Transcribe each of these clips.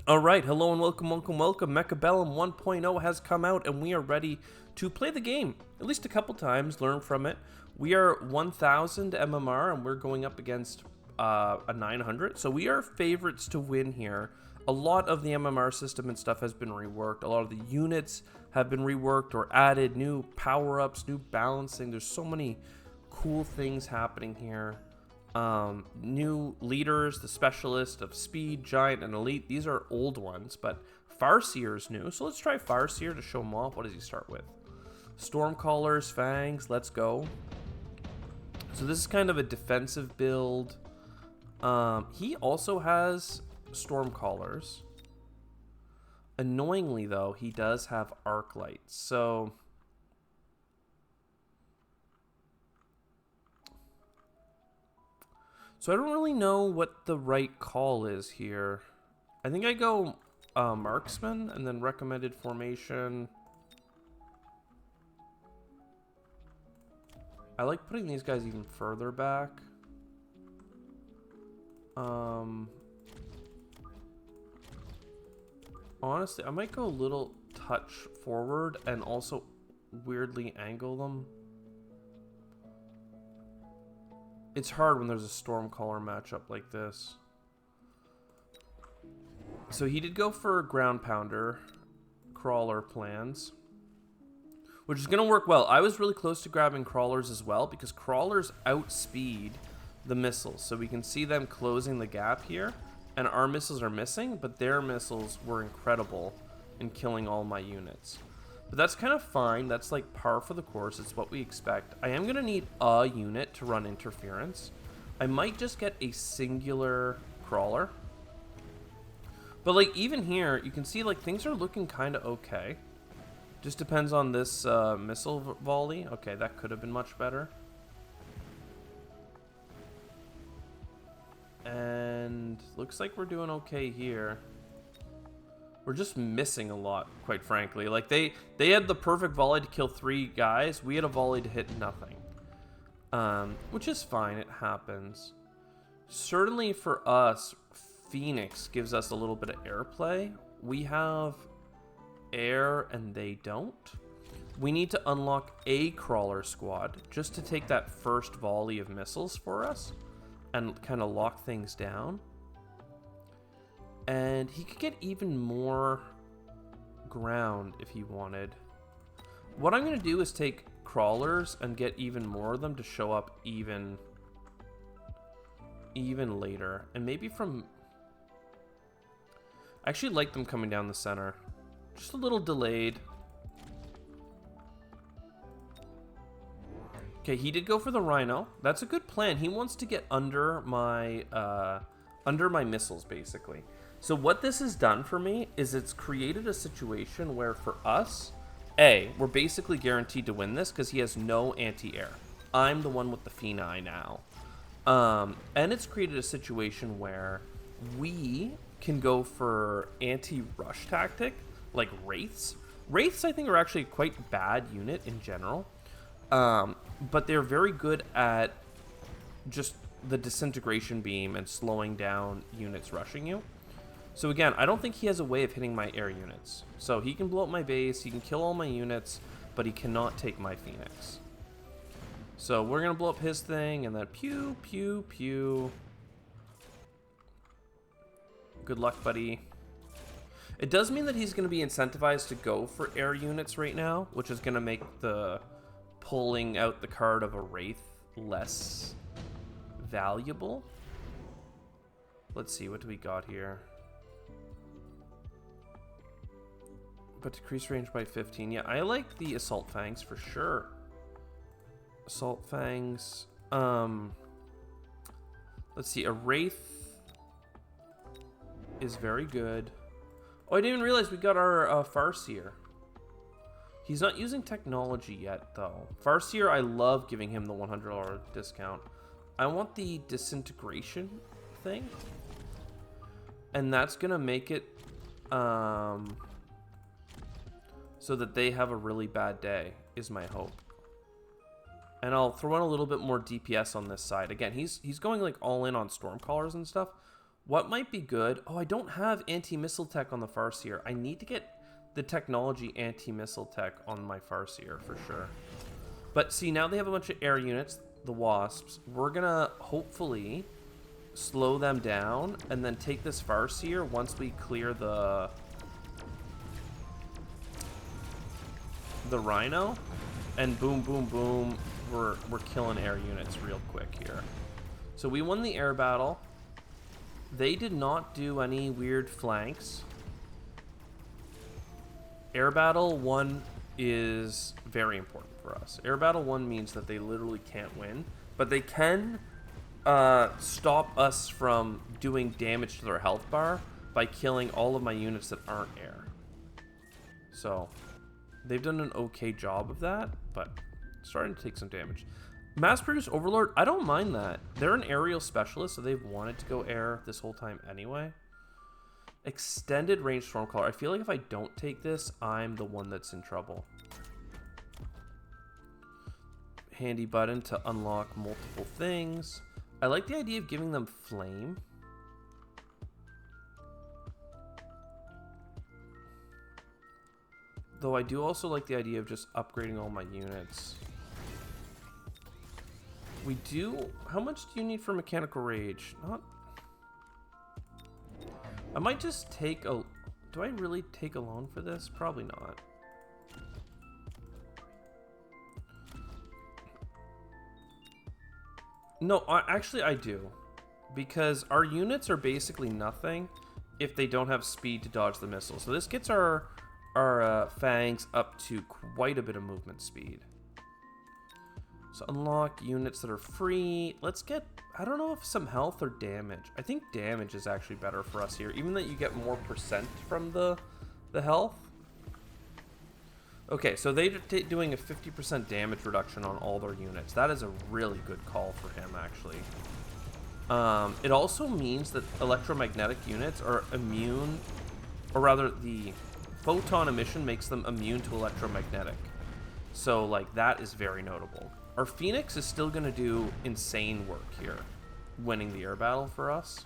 All right, hello and welcome. Mechabellum 1.0 has come out, and we are ready to play the game at least a couple times, learn from it. We are 1000 MMR, and we're going up against a 900, so we are favorites to win here. A lot of the MMR system and stuff has been reworked. A lot of the units have been reworked or added, new power-ups, new balancing. There's so many cool things happening here. New leaders, the specialist of speed, giant, and elite. These are old ones, but Farseer is new. So let's try Farseer to show him off. What does he start with? Stormcallers, Fangs, let's go. So this is kind of a defensive build. He also has Stormcallers. Annoyingly, though, he does have Arc Lights. So I don't really know what the right call is here. I think I go Marksman and then recommended formation. I like putting these guys even further back. Honestly, I might go a little touch forward and also weirdly angle them. It's hard when there's a Stormcaller matchup like this. So he did go for Ground Pounder Crawler plans, which is going to work well. I was really close to grabbing Crawlers as well because Crawlers outspeed the missiles. So we can see them closing the gap here, and our missiles are missing, but their missiles were incredible in killing all my units. But that's kind of fine. That's like par for the course. It's what we expect. I am going to need a unit to run interference. I might just get a singular crawler. But like even here, you can see like things are looking kind of okay. Just depends on this missile volley. Okay, that could have been much better. And looks like we're doing okay here. We're just missing a lot, quite frankly. Like they had the perfect volley to kill 3 guys. We had a volley to hit nothing, which is fine. It happens. Certainly for us, Phoenix gives us a little bit of airplay. We have air and they don't. We need to unlock a crawler squad just to take that first volley of missiles for us and kind of lock things down. And he could get even more ground if he wanted. What I'm going to do is take crawlers and get even more of them to show up even later. And maybe from... I actually like them coming down the center. Just a little delayed. Okay, he did go for the Rhino. That's a good plan. He wants to get under my missiles, basically. So what this has done for me is it's created a situation where for us, we're basically guaranteed to win this because he has no anti-air. I'm the one with the Phenai now. And it's created a situation where we can go for anti-rush tactic, like Wraiths. Wraiths, I think, are actually a quite bad unit in general. But they're very good at just the disintegration beam and slowing down units rushing you. So again, I don't think he has a way of hitting my air units. So he can blow up my base, he can kill all my units, but he cannot take my Phoenix. So we're going to blow up his thing, and then pew, pew, pew. Good luck, buddy. It does mean that he's going to be incentivized to go for air units right now, which is going to make the pulling out the card of a Wraith less valuable. Let's see, what do we got here? But decrease range by 15. Yeah, I like the Assault Fangs for sure. Assault Fangs. Let's see, a Wraith is very good. Oh, I didn't even realize we got our Farseer. He's not using technology yet, though. Farseer, I love giving him the $100 discount. I want the disintegration thing. And that's going to make it so that they have a really bad day, is my hope. And I'll throw in a little bit more DPS on this side. Again, he's going like all in on Stormcallers and stuff. What might be good? Oh, I don't have anti-missile tech on the Farseer. I need to get the technology anti-missile tech on my Farseer for sure. But see, now they have a bunch of air units, the Wasps. We're gonna hopefully slow them down and then take this Farseer once we clear the Rhino, and boom, boom, boom, we're killing air units real quick here. So we won the air battle. They did not do any weird flanks. Air battle 1 is very important for us. Air battle 1 means that they literally can't win, but they can stop us from doing damage to their health bar by killing all of my units that aren't air. So they've done an okay job of that, but starting to take some damage. Mass-produced Overlord, I don't mind that. They're an aerial specialist, so they've wanted to go air this whole time anyway. Extended range Stormcaller. I feel like if I don't take this, I'm the one that's in trouble. Handy button to unlock multiple things. I like the idea of giving them flame. Though I do also like the idea of just upgrading all my units. We do... How much do you need for Mechanical Rage? Not... I might just take a... Do I really take a loan for this? Probably not. No, actually I do. Because our units are basically nothing if they don't have speed to dodge the missile. So this gets our fangs up to quite a bit of movement speed. So unlock units that are free. Let's get, I don't know if some health or damage. I think damage is actually better for us here, even that you get more percent from the health. Okay, so they're doing a 50% damage reduction on all their units. That is a really good call for him, actually. It also means that electromagnetic units are immune, or rather the photon emission makes them immune to electromagnetic. So, like, that is very notable. Our Phoenix is still going to do insane work here, winning the air battle for us.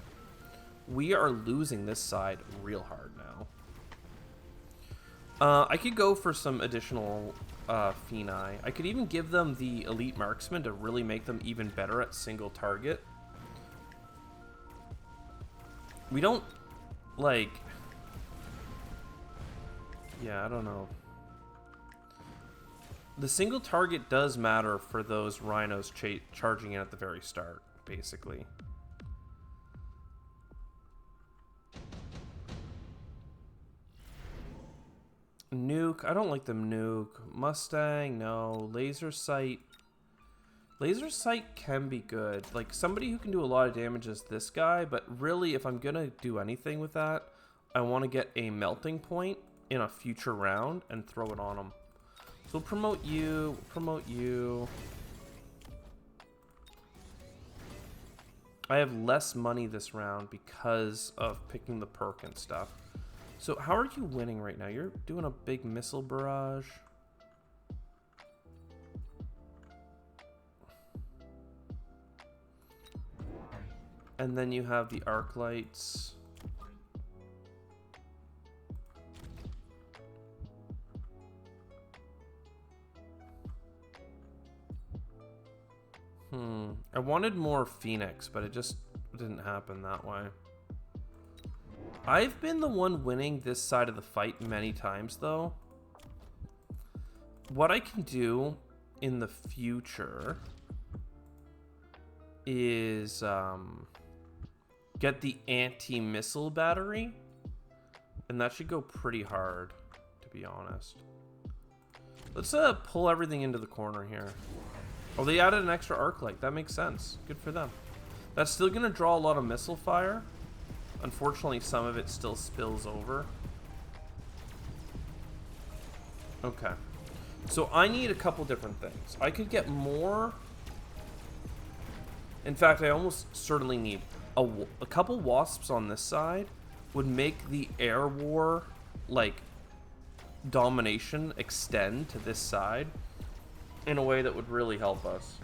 We are losing this side real hard now. I could go for some additional Phenai. I could even give them the Elite Marksman to really make them even better at single target. We don't, like... Yeah, I don't know. The single target does matter for those rhinos charging in at the very start, basically. Nuke, I don't like them nuke. Mustang, no. Laser sight. Laser sight can be good. Like, somebody who can do a lot of damage is this guy, but really, if I'm gonna do anything with that, I want to get a melting point in a future round and throw it on them. So we'll promote you, promote you. I have less money this round because of picking the perk and stuff. So how are you winning right now? You're doing a big missile barrage. And then you have the arc lights. I wanted more Phoenix, but it just didn't happen that way. I've been the one winning this side of the fight many times, though. What I can do in the future is get the anti-missile battery, and that should go pretty hard, to be honest. Let's pull everything into the corner here. Oh, they added an extra arc light. That makes sense. Good for them. That's still going to draw a lot of missile fire. Unfortunately, some of it still spills over. Okay. So I need a couple different things. I could get more. In fact, I almost certainly need a couple wasps on this side would make the air war, like, domination extend to this side in a way that would really help us.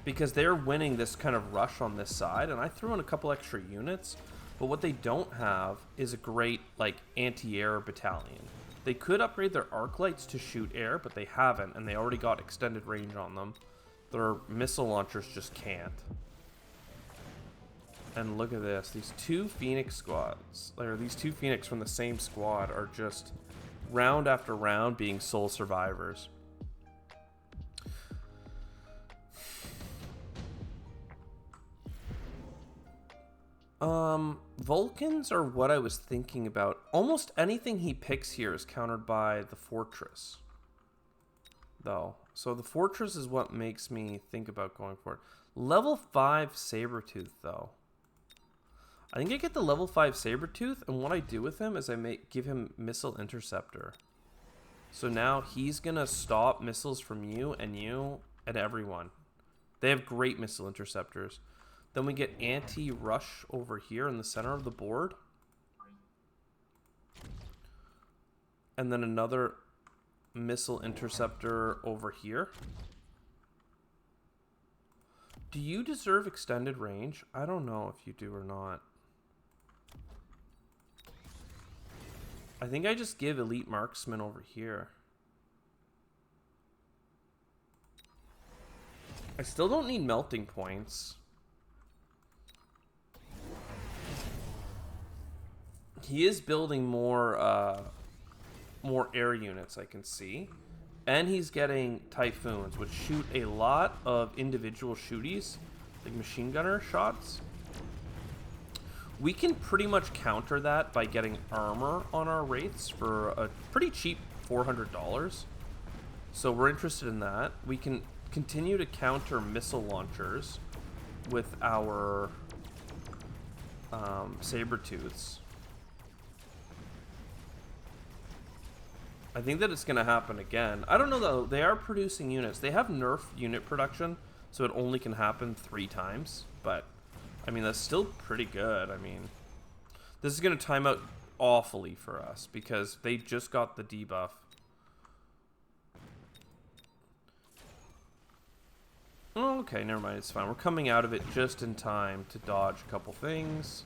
because they're winning this kind of rush on this side, and I threw in a couple extra units, but what they don't have is a great, like, anti-air battalion. They could upgrade their arc lights to shoot air, but they haven't, and they already got extended range on them. Their missile launchers just can't. And look at this. These two Phoenix squads, or these two Phoenix from the same squad, are just round after round being sole survivors. Vulcans are what I was thinking about. Almost anything he picks here is countered by the fortress, though. So the fortress is what makes me think about going for it. Level 5 Sabretooth, though. I think I get the level 5 Sabretooth, and what I do with him is I give him Missile Interceptor. So now he's gonna stop missiles from you and everyone. They have great missile interceptors. Then we get anti-rush over here in the center of the board. And then another missile interceptor over here. Do you deserve extended range? I don't know if you do or not. I think I just give elite marksman over here. I still don't need melting points. He is building more air units, I can see. And he's getting Typhoons, which shoot a lot of individual shooties, like machine gunner shots. We can pretty much counter that by getting armor on our Wraiths for a pretty cheap $400. So we're interested in that. We can continue to counter missile launchers with our Sabretooths. I think that it's going to happen again. I don't know, though. They are producing units. They have nerf unit production, so it only can happen 3 times. But, I mean, that's still pretty good. I mean, this is going to time out awfully for us because they just got the debuff. Oh, okay, never mind. It's fine. We're coming out of it just in time to dodge a couple things.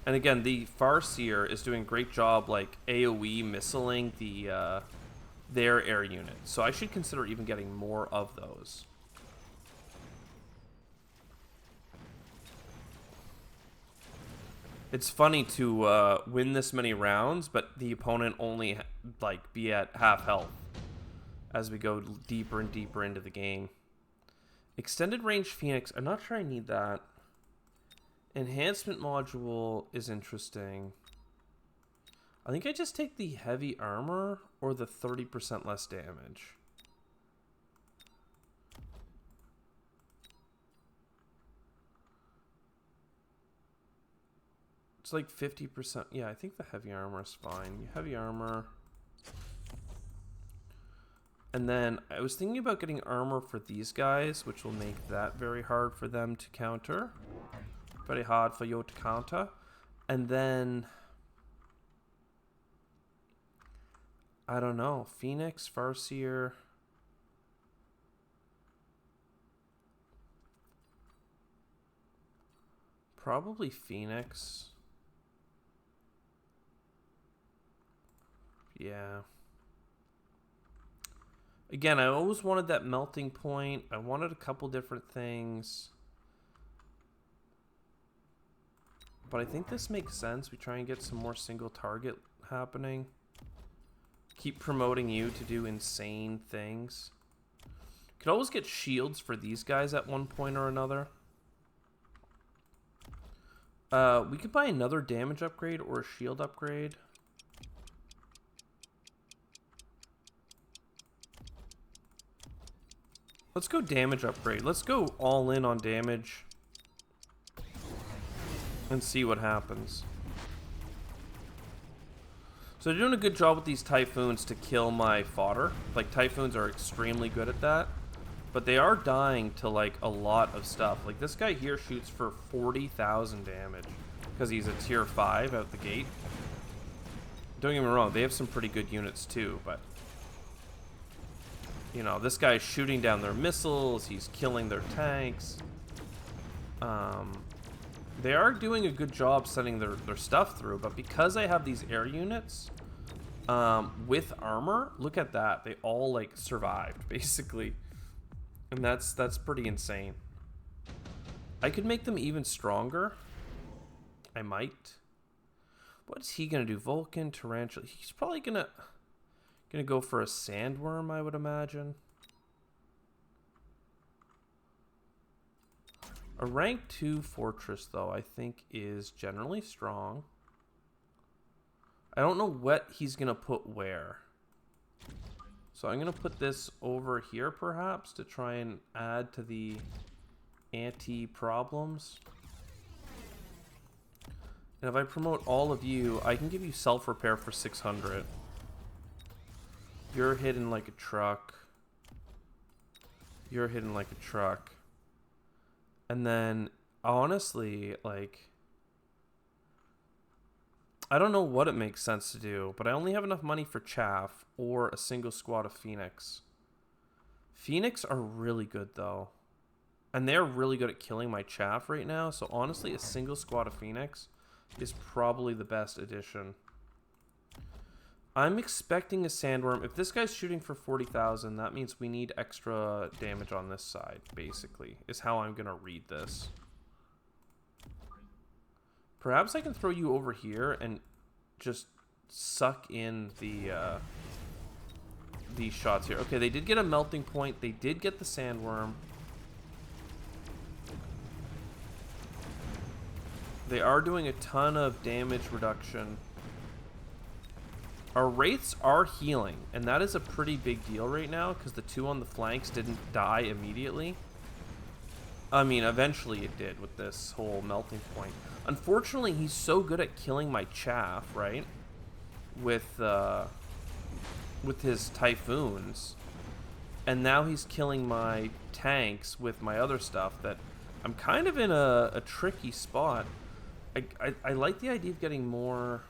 And again, the Farseer is doing a great job, like, AoE missiling their air units. So I should consider even getting more of those. It's funny to win this many rounds, but the opponent only, like, be at half health as we go deeper and deeper into the game. Extended range Phoenix. I'm not sure I need that. Enhancement module is interesting. I think I just take the heavy armor or the 30% less damage. It's like 50%. Yeah, I think the heavy armor is fine. Heavy armor. And then I was thinking about getting armor for these guys, which will make that very hard for them to counter. Very hard for you to counter. And then I don't know. Phoenix, Farseer. Probably Phoenix. Yeah. Again, I always wanted that melting point. I wanted a couple different things. But I think this makes sense. We try and get some more single target happening. Keep promoting you to do insane things. Could always get shields for these guys at one point or another. We could buy another damage upgrade or a shield upgrade. Let's go damage upgrade. Let's go all in on damage. And see what happens. So they're doing a good job with these Typhoons to kill my fodder. Like, Typhoons are extremely good at that. But they are dying to, like, a lot of stuff. Like, this guy here shoots for 40,000 damage. Because he's a tier 5 out the gate. Don't get me wrong, they have some pretty good units too, but... You know, this guy's shooting down their missiles. He's killing their tanks. They are doing a good job sending their stuff through, but because I have these air units with armor, look at that. They all, like, survived, basically. And that's pretty insane. I could make them even stronger. I might. What is he gonna do? Vulcan, Tarantula. He's probably gonna go for a sandworm, I would imagine. A rank 2 fortress, though, I think is generally strong. I don't know what he's gonna put where. So I'm gonna put this over here, perhaps, to try and add to the anti-problems. And if I promote all of you, I can give you self-repair for 600. You're hidden like a truck. You're hidden like a truck. And then, honestly, like, I don't know what it makes sense to do, but I only have enough money for chaff or a single squad of Phoenix. Phoenix are really good, though. And they're really good at killing my chaff right now, so honestly, a single squad of Phoenix is probably the best addition. I'm expecting a sandworm. If this guy's shooting for 40,000, that means we need extra damage on this side, basically, is how I'm going to read this. Perhaps I can throw you over here and just suck in these shots here. Okay, they did get a melting point. They did get the sandworm. They are doing a ton of damage reduction. Our wraiths are healing, and that is a pretty big deal right now because the two on the flanks didn't die immediately. I mean, eventually it did with this whole melting point. Unfortunately, he's so good at killing my chaff, right? With his typhoons. And now he's killing my tanks with my other stuff that I'm kind of in a tricky spot. I like the idea of getting more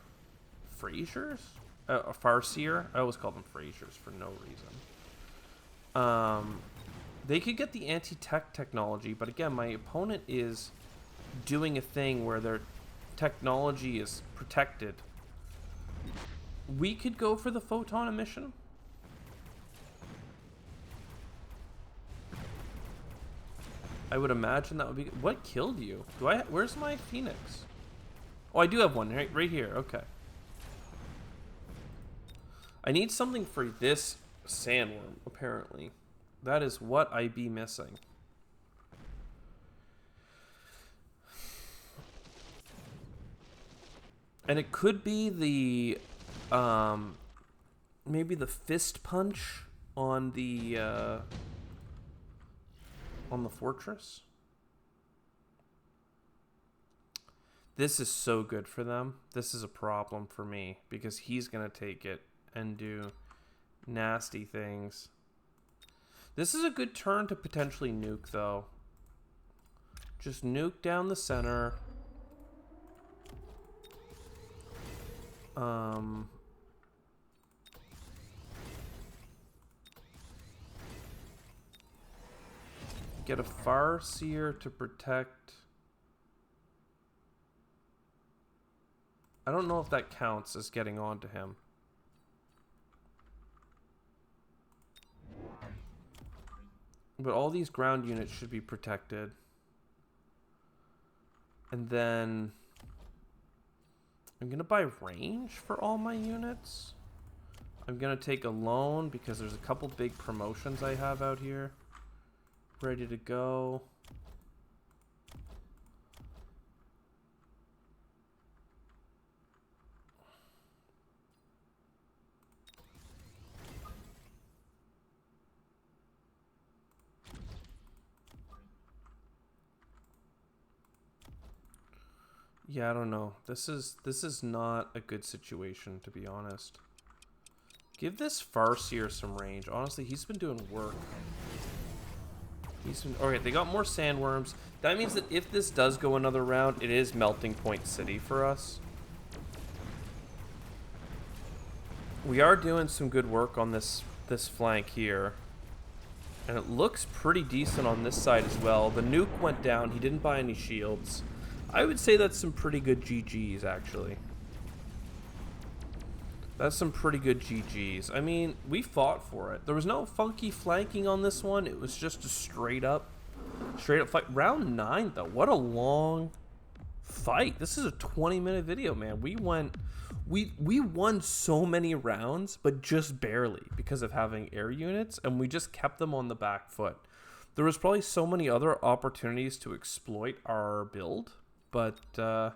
Frasers? Farseer? I always call them Frasers for no reason. They could get the anti-tech technology, but again, my opponent is doing a thing where their technology is protected. We could go for the photon emission. I would imagine that would be... What killed you? Where's my Phoenix? Oh, I do have one right here. Okay. I need something for this sandworm, apparently. That is what I be missing. And it could be the... maybe the fist punch on the fortress. This is so good for them. This is a problem for me because he's going to take it and do nasty things. This is a good turn to potentially nuke, though. Just nuke down the center. Get a Farseer to protect. I don't know if that counts as getting onto him. But all these ground units should be protected. And then I'm going to buy range for all my units. I'm going to take a loan because there's a couple big promotions I have out here. Ready to go. Yeah, I don't know. This is not a good situation, to be honest. Give this Farseer some range. Honestly, he's been doing work. Okay, they got more sandworms. That means that if this does go another round, it is Melting Point City for us. We are doing some good work on this flank here. And it looks pretty decent on this side as well. The nuke went down. He didn't buy any shields. I would say that's some pretty good GGs, actually. That's some pretty good GGs. I mean, we fought for it. There was no funky flanking on this one. It was just a straight up fight. Round 9, though. What a long fight. This is a 20-minute video, man. We won so many rounds, but just barely because of having air units, and we just kept them on the back foot. There was probably so many other opportunities to exploit our build, but there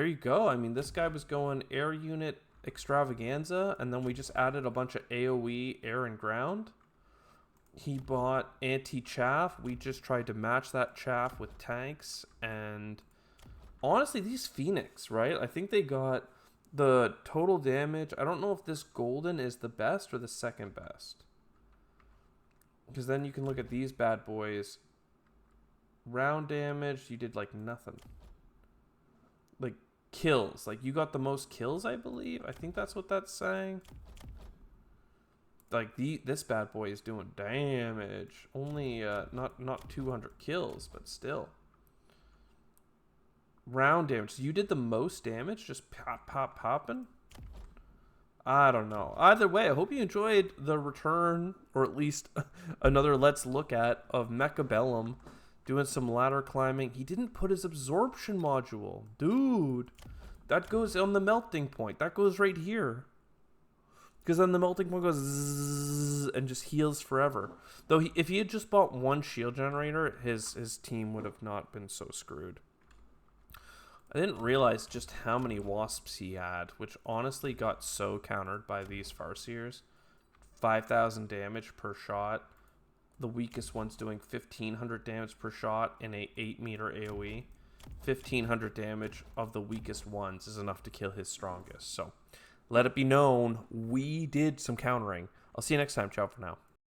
you go. I mean, this guy was going air unit extravaganza, and then we just added a bunch of AoE air and ground. He bought anti-chaff. We just tried to match that chaff with tanks, and honestly, these Phoenix, right? I think they got the total damage. I don't know if this golden is the best or the second best, because then you can look at these bad boys. Round damage, you did like nothing. Like kills, like you got the most kills, I believe. I think that's what that's saying. Like this bad boy is doing damage. Only not 200 kills, but still. Round damage. So you did the most damage, just popping. I don't know. Either way, I hope you enjoyed the return, or at least another let's look at, of Mechabellum doing some ladder climbing. He didn't put his absorption module. Dude, that goes on the melting point. That goes right here. Because then the melting point goes zzz and just heals forever. Though if he had just bought one shield generator, his team would have not been so screwed. I didn't realize just how many wasps he had, which honestly got so countered by these Farseers. 5,000 damage per shot. The weakest one's doing 1,500 damage per shot in a 8-meter AoE. 1,500 damage of the weakest ones is enough to kill his strongest. So let it be known, we did some countering. I'll see you next time. Ciao for now.